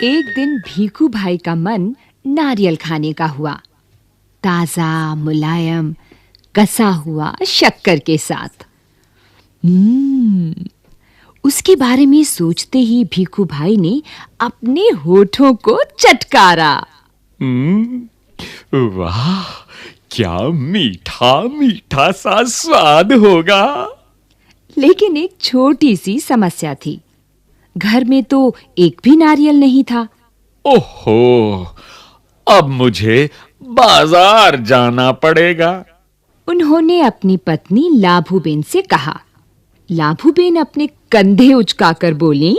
एक दिन भीखू भाई का मन नारियल खाने का हुआ, ताजा, मुलायम, कसा हुआ शक्कर के साथ। उसके बारे में सोचते ही भीखू भाई ने अपने होठों को चटकारा। वाह, क्या मीठा मीठा सा स्वाद होगा। लेकिन एक छोटी सी समस्या थी। घर में तो एक भी नारियल नहीं था। ओहो, अब मुझे बाजार जाना पड़ेगा। उन्होंने अपनी पत्नी लाभूबेन से कहा। लाभूबेन अपने कंधे उचकाकर बोली,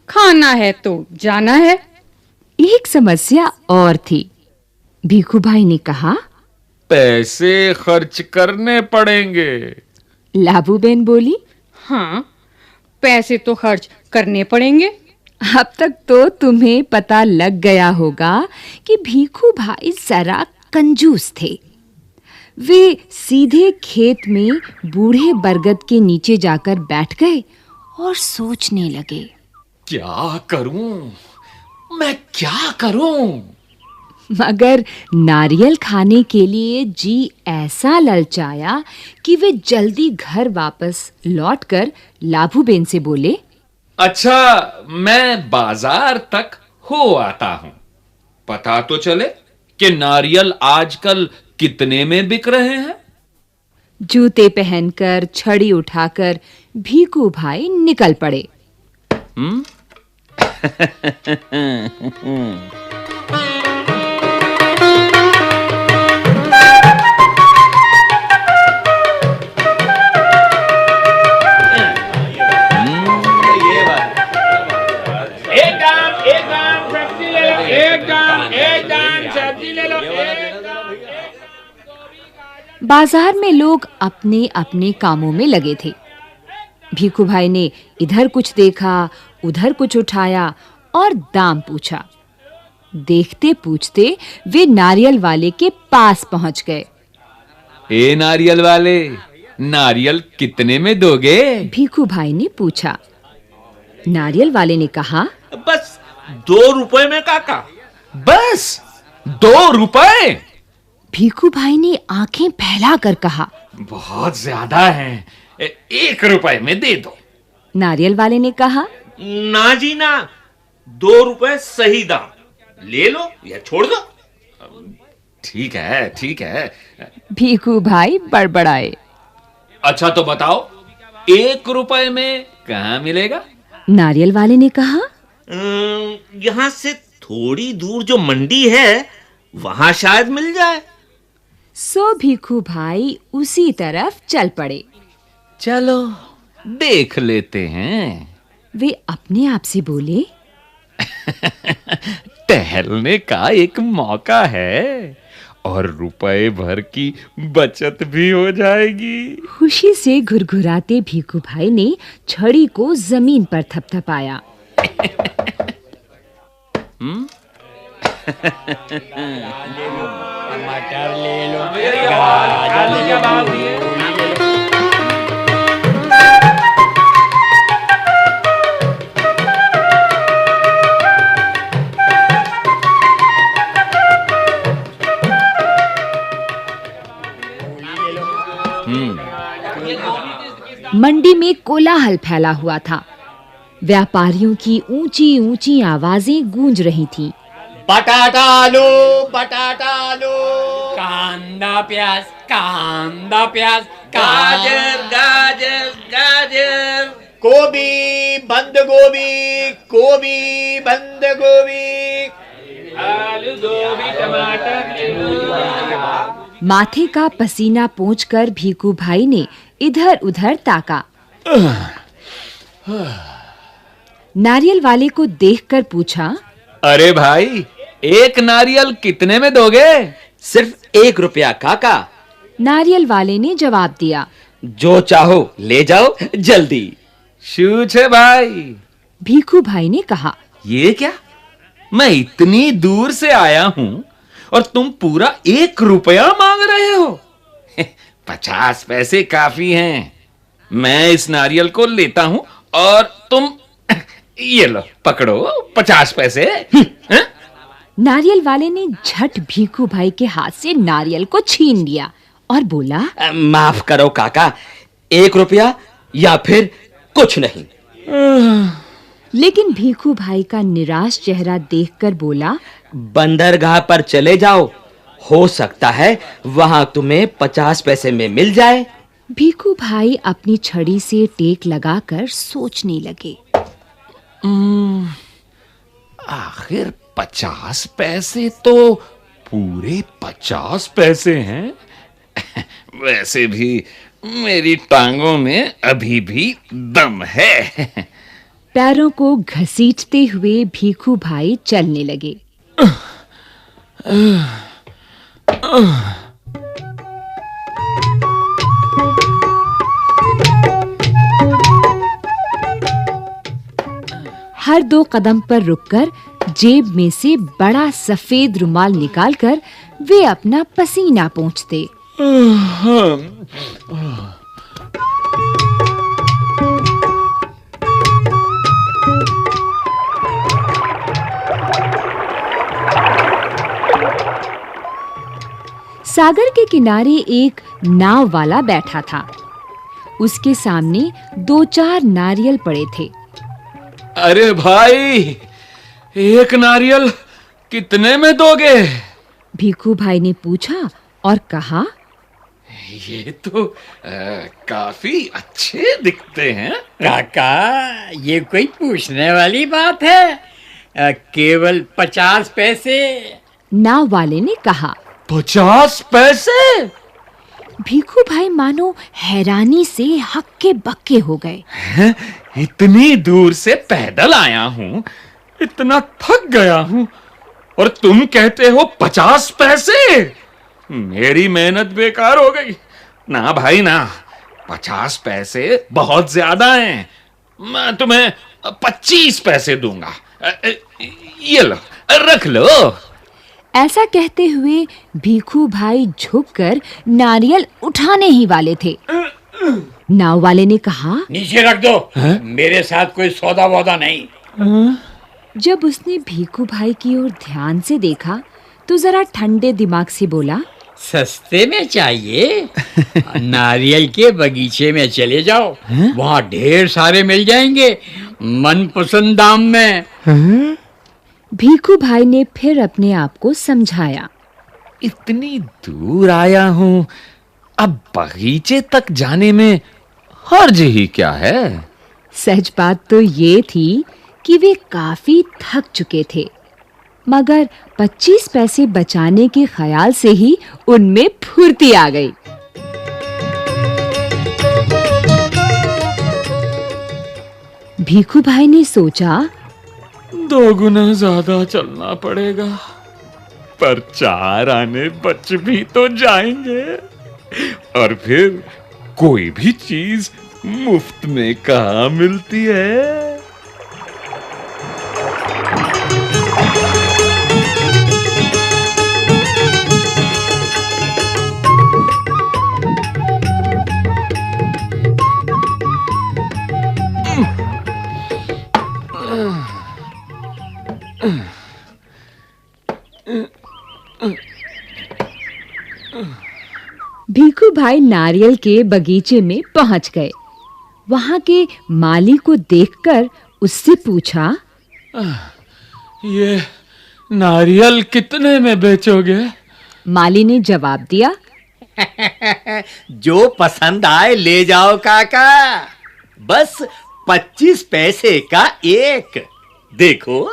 खाना है तो जाना है। एक समस्या और थी। भीखू भाई ने कहा, पैसे खर्च करने पड़ेंगे। लाभूबेन बोली, हाँ, पैसे तो खर्च करने पड़ेंगे। अब तक तो तुम्हें पता लग गया होगा कि भीखू भाई जरा कंजूस थे। वे सीधे खेत में बूढ़े बरगद के नीचे जाकर बैठ गए और सोचने लगे, क्या करूं? मैं क्या करूं? मगर नारियल खाने के लिए जी ऐसा ललचाया कि वे जल्दी घर वापस लौटकर लाभूबेन से बोले, अच्छा, मैं बाजार तक हो आता हूं। पता तो चले कि नारियल आजकल कितने में बिक रहे हैं। जूते पहनकर, छड़ी उठाकर भीखू भाई निकल पड़े। बाजार में लोग अपने-अपने कामों में लगे थे। भीखू भाई ने इधर कुछ देखा, उधर कुछ उठाया और दाम पूछा। देखते पूछते वे नारियल वाले के पास पहुंच गए। ए नारियल वाले, नारियल कितने में दोगे? भीखू भाई ने पूछा। नारियल वाले ने कहा, बस 2 रुपए में काका। बस 2 रुपए? भीखू भाई ने आंखें फैलाकर कहा, बहुत ज्यादा है, 1 रुपए में दे दो। नारियल वाले ने कहा, ना जी ना, 2 रुपए सही दाम। ले लो या छोड़ दो। ठीक है, ठीक है। भीखू भाई बड़बड़ाए। अच्छा तो बताओ, 1 रुपए में कहाँ मिलेगा? नारियल वाले ने कहा, यहां से थोड़ी दूर जो मंडी है वहां शायद मिल जाए। सो भीखू भाई उसी तरफ चल पड़े। चलो देख लेते हैं। वे अपने आप से बोले, टहलने का एक मौका है और रुपए भर की बचत भी हो जाएगी। खुशी से घुरघुराते भीखू भाई ने छड़ी को जमीन पर थपथपाया। मटर ले लो, गाजर ले लो, मंडी में कोलाहल फैला हुआ था। व्यापारियों की ऊंची-ऊंची आवाजें गूंज रही थीं। बटाटा लो, बटाटा लो, कांदा प्याज, कांदा प्याज, गाजर गाजर गाजर, गोभी, बंद गोभी, गोभी, बंद गोभी, आलू गोभी टमाटर। माथे का पसीना पोंछकर भीखू भाई ने इधर-उधर ताका। नारियल वाले को देखकर पूछा, अरे भाई, 1 नारियल कितने में दोगे? सिर्फ 1 रुपया काका। नारियल वाले ने जवाब दिया। जो चाहो ले जाओ जल्दी। शूछ है भाई। भीखू भाई ने कहा, ये क्या? मैं इतनी दूर से आया हूं और तुम पूरा 1 रुपया मांग रहे हो? 50 पैसे काफी हैं। मैं इस नारियल को लेता हूं और तुम ये लो पकड़ो 50 पैसे। हैं? नारियल वाले ने झट भीखू भाई के हाथ से नारियल को छीन लिया और बोला, माफ करो काका, 1 रुपया या फिर कुछ नहीं। लेकिन भीखू भाई का निराश चेहरा देखकर बोला, बंदरगाह पर चले जाओ, हो सकता है वहां तुम्हें 50 पैसे में मिल जाए। भीखू भाई अपनी छड़ी से टेक लगाकर सोचने लगे। आखिर 50 पैसे तो पूरे 50 पैसे हैं। वैसे भी मेरी टांगों में अभी भी दम है। पैरों को घसीटते हुए भीखू भाई चलने लगे। हर 2 कदम पर रुककर जेब में से बड़ा सफेद रुमाल निकालकर वे अपना पसीना पोंछते। सागर के किनारे एक नाव वाला बैठा था। उसके सामने 2-4 नारियल पड़े थे। अरे भाई, 1 नारियल कितने में दोगे? भीखू भाई ने पूछा और कहा, ये तो काफी अच्छे दिखते हैं। काका, ये कोई पूछने वाली बात है? केवल 50 पैसे। नाव वाले ने कहा। 50 पैसे? भीखू भाई मानो हैरानी से हक्के बक्के हो गए। हैं? इतनी दूर से पैदल आया हूँ, इतना थक गया हूँ, और तुम कहते हो 50 पैसे? मेरी मेहनत बेकार हो गई। ना भाई ना, 50 पैसे बहुत ज्यादा हैं। मैं तुम्हें 25 पैसे दूंगा। ये लो, रख लो। ऐसा कहते हुए भीखू भाई झुककर नारियल उठाने ही वाले थे। नाव वाले ने कहा, नीचे रख दो। मेरे साथ कोई सौदा वौदा नहीं। जब उसने भीखू भाई की ओर ध्यान से देखा तो जरा ठंडे दिमाग से बोला, सस्ते में चाहिए? नारियल के बगीचे में चले जाओ, वहाँ ढेर सारे मिल जाएंगे मनपसंद दाम में। भीखू भाई ने फिर अपने आप को समझाया। इतनी दूर आया हूँ, अब बगीचे तक जाने में हर्ज ही क्या है? सच बात तो ये थी कि वे काफी थक चुके थे, मगर 25 पैसे बचाने के ख्याल से ही उनमें फुर्ती आ गई। भीखू भाई ने सोचा, 2 गुना ज्यादा चलना पड़ेगा, पर 4 आने बच भी तो जाएंगे। और फिर कोई भी चीज मुफ्त में कहाँ मिलती है? भीखू भाई नारियल के बगीचे में पहुंच गए। वहां के माली को देखकर उससे पूछा, ये नारियल कितने में बेचोगे? माली ने जवाब दिया, जो पसंद आए ले जाओ काका, बस 25 पैसे का एक। देखो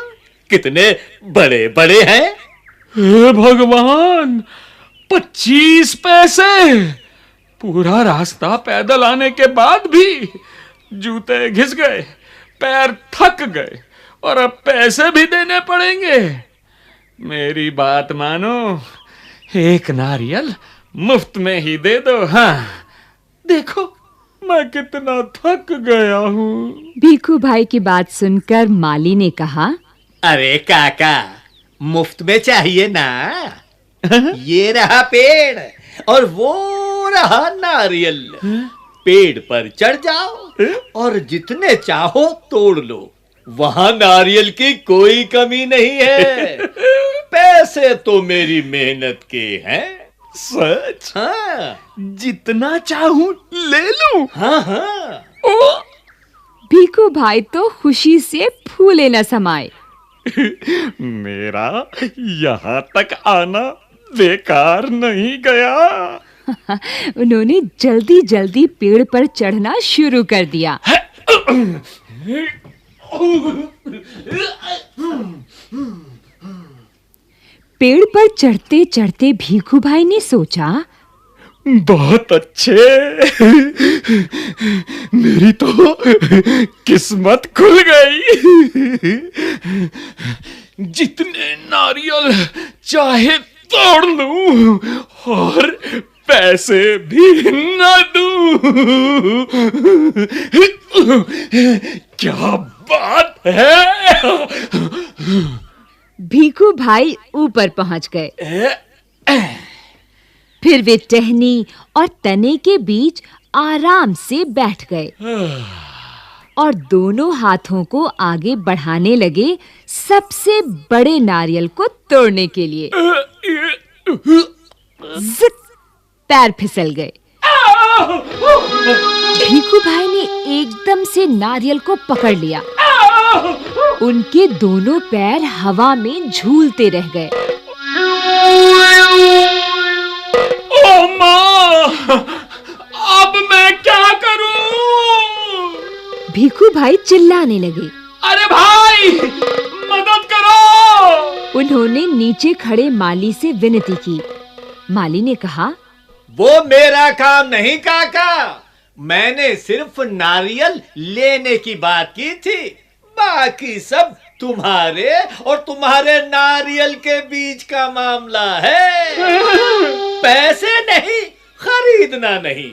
कितने बड़े बड़े हैं। हे भगवान, 25 पैसे! पूरा रास्ता पैदल आने के बाद भी जूते घिस गए, पैर थक गए, और अब पैसे भी देने पड़ेंगे। मेरी बात मानो, 1 नारियल मुफ्त में ही दे दो। हाँ, देखो मैं कितना थक गया हूँ। भीखू भाई की बात सुनकर माली ने कहा, अरे काका, मुफ्त में चाहिए ना। ये रहा पेड़ और वो रहा नारियल। पेड़ पर चढ़ जाओ और जितने चाहो तोड़ लो। वहां नारियल की कोई कमी नहीं है। पैसे तो मेरी मेहनत के हैं। सच? हाँ जितना चाहूं ले लूं। हाँ हाँ। भीखू भाई तो खुशी से फूले न समाए। मेरा यहाँ तक आना बेकार नहीं गया। उन्होंने जल्दी जल्दी पेड़ पर चढ़ना शुरू कर दिया। पेड़ पर चढ़ते चढ़ते भीखू भाई ने सोचा, बहुत अच्छे, मेरी तो किस्मत खुल गई। जितने नारियल चाहे तोड़ लूं और पैसे भी न दूं। क्या बात है। भीखू भाई ऊपर पहुंच गए। फिर वे टहनी और तने के बीच आराम से बैठ गए और दोनों हाथों को आगे बढ़ाने लगे सबसे बड़े नारियल को तोड़ने के लिए। जित, पैर फिसल गए। भीखू भाई ने एकदम से नारियल को पकड़ लिया। उनके दोनों पैर हवा में झूलते रह गए। ओ माँ, अब मैं क्या करूं? भीखू भाई चिल्लाने लगे। अरे भाई, मदद करो। उन्होंने नीचे खड़े माली से विनती की। माली ने कहा, वो मेरा काम नहीं काका, मैंने सिर्फ नारियल लेने की बात की थी। बाकी सब तुम्हारे और तुम्हारे नारियल के बीच का मामला है। पैसे नहीं, खरीदना नहीं,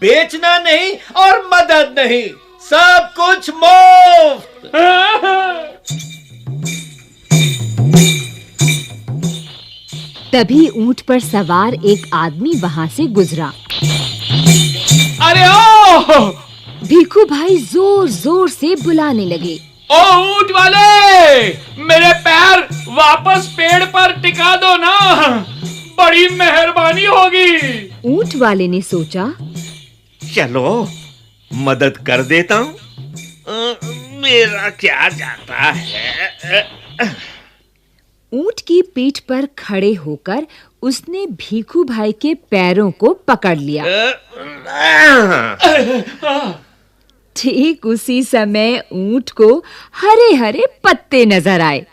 बेचना नहीं और मदद नहीं, सब कुछ मुफ्त। तभी ऊंट पर सवार एक आदमी वहां से गुजरा। अरे ओ! भीखू भाई जोर-जोर से बुलाने लगे। ओ ऊंट वाले, मेरे पैर वापस पेड़ पर टिका दो ना, बड़ी मेहरबानी होगी। ऊंट वाले ने सोचा, चलो मदद कर देता हूँ, मेरा क्या जाता है। ऊंट की पीठ पर खड़े होकर उसने भीखू भाई के पैरों को पकड़ लिया। ठीक उसी समय ऊंट को हरे-हरे पत्ते नजर आए।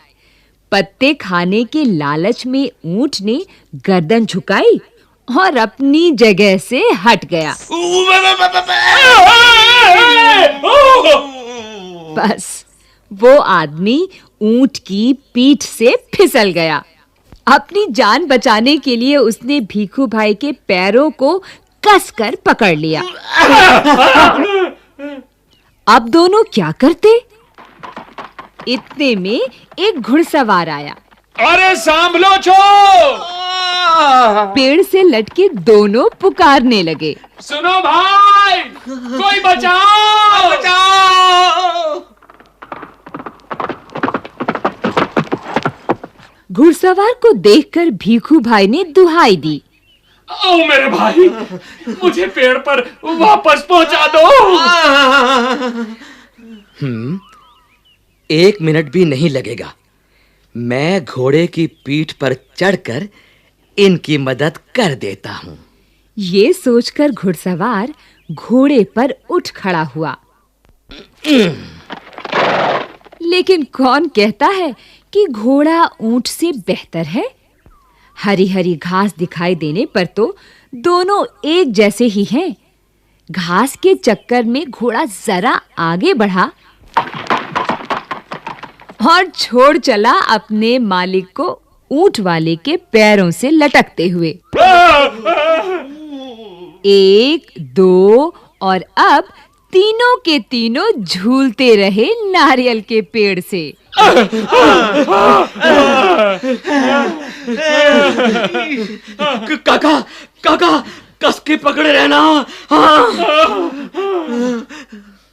पत्ते खाने के लालच में ऊंट ने गर्दन झुकाई और अपनी जगह से हट गया। बस वो आदमी ऊंट की पीठ से फिसल गया। अपनी जान बचाने के लिए उसने भीखू भाई के पैरों को कसकर पकड़ लिया। अब दोनों क्या करते? इतने में एक घुड़सवार आया। अरे सांभलो छो! पेड़ से लटके दोनों पुकारने लगे, सुनो भाई, कोई बचाओ! बचाओ! घुड़सवार को देखकर भीखू भाई ने दुहाई दी। ओ मेरे भाई, मुझे पेड़ पर वापस पहुंचा दो। 1 मिनट भी नहीं लगेगा। मैं घोड़े की पीठ पर चढ़कर इनकी मदद कर देता हूँ। ये सोचकर घुड़सवार घोड़े पर उठ खड़ा हुआ। लेकिन कौन कहता है कि घोड़ा ऊंट से बेहतर है? हरी-हरी घास दिखाई देने पर तो दोनों एक जैसे ही हैं। घास के चक्कर में घोड़ा जरा आगे बढ़ा और छोड़ चला अपने मालिक को ऊंट वाले के पैरों से लटकते हुए। 1, 2 और अब तीनों के तीनों झूलते रहे नारियल के पेड़ से। काका, काका, कस के पकड़े रहना।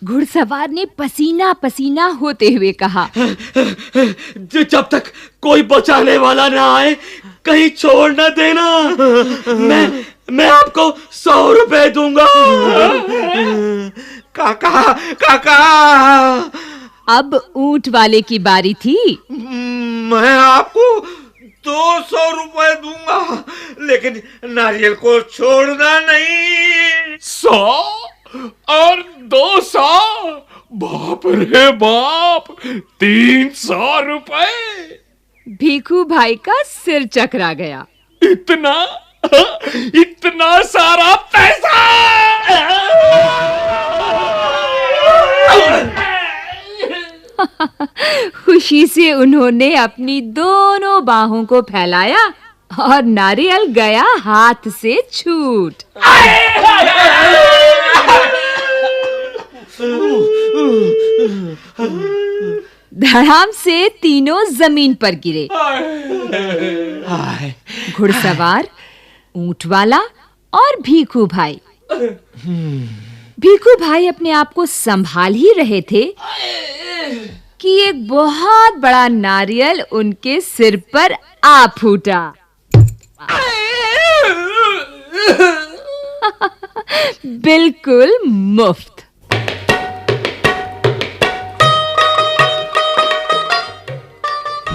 घुड़सवार ने पसीना पसीना होते हुए कहा, जब तक कोई बचाने वाला ना आए कहीं छोड़ न देना। मैं आपको 100 रुपए दूंगा। काका काका, अब ऊंट वाले की बारी थी। मैं आपको 200 रुपए दूंगा, लेकिन नारियल को छोड़ना नहीं। 100 और 200, बाप रे बाप, 300 रुपए। भीखू भाई का सिर चकरा गया। इतना सारा पैसा! खुशी से उन्होंने अपनी दोनों बाहों को फैलाया और नारियल गया हाथ से छूट। धड़ाम से तीनों जमीन पर गिरे। घुड़सवार, ऊंट वाला और भीखू भाई। भीखू भाई अपने आप को संभाल ही रहे थे कि एक बहुत बड़ा नारियल उनके सिर पर आ फूटा। बिल्कुल मुफ्त।